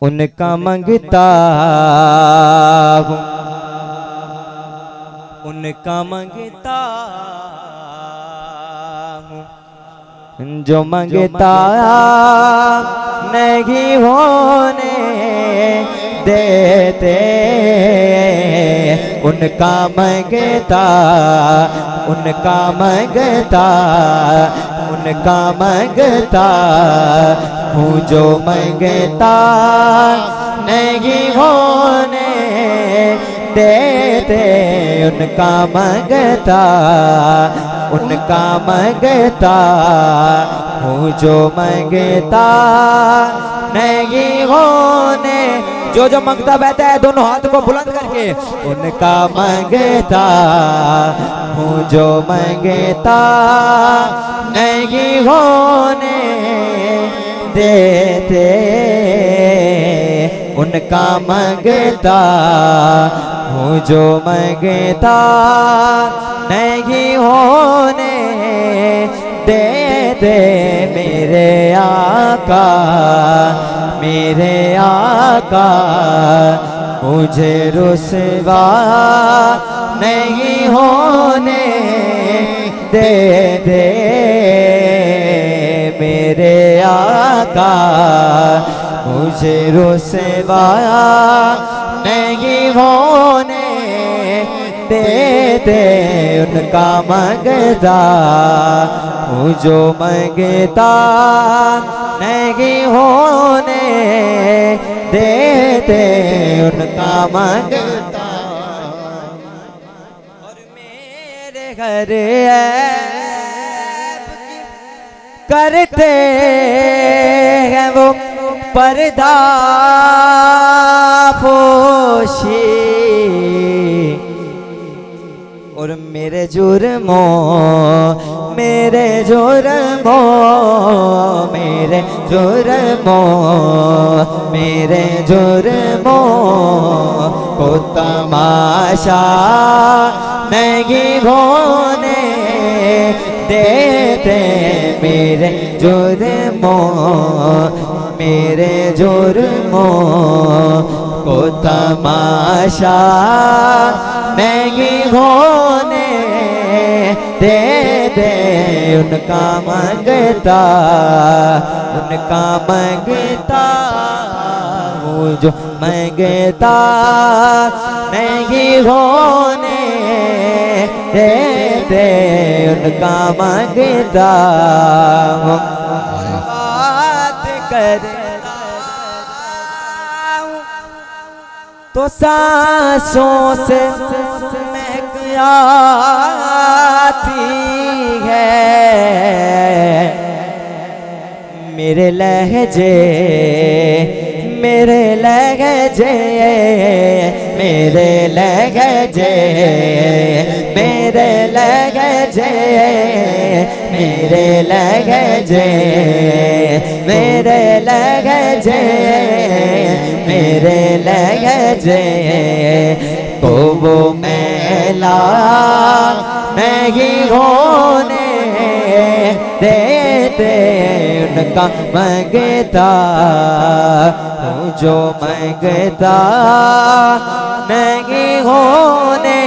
उनका मंगता हूँ, उनका मंगता हूँ, जो मंगता नहीं होने देते, उनका मंगता, उनका मंगता, उनका मंगता हूँ, जो मंगता नहीं होने देते, उनका मंगता, उनका मंगता हूँ, जो मंगता नहीं होने, जो मंगता बहता है दोनों हाथ को बुलंद करके, उनका मंगता हूँ, जो मंगता नहीं होने देते, उनका मंगता हूँ, जो मंगता नहीं होने देते, मेरे आका, मेरे आका मुझे रुसवा नहीं होने देते, मेरे आका मुझे रुसवा नहीं होने देते, उनका मंगता हूँ, जो मंगता नहीं होने देते, उनका मंगता। और मेरे घर ऐब करते हैं वो पर्दा पोशी, और मेरे जुर्मों, मेरे जुर्मों, मेरे जुर्मों, मेरे जुर्मों को तमाशा नहीं होने देते, मेरे जुर्मों, मेरे जुर्मों को तमाशा नहीं होने देते, उनका मंगता, उनका मंगता हूँ, जो मंगता नहीं होने देते, उनका मंगता हूँ, बात करता हूँ तो सांसों से महक आती है, मेरे लहजे, मेरे लहजे, मेरे लहजे, मेरे लहजे, मेरे लहजे, मेरे लहजे, मेरे लहजे को वो मैला नहीं होने देते, उनका मंगता हूँ, जो मंगता नहीं होने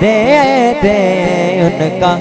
देते, उनका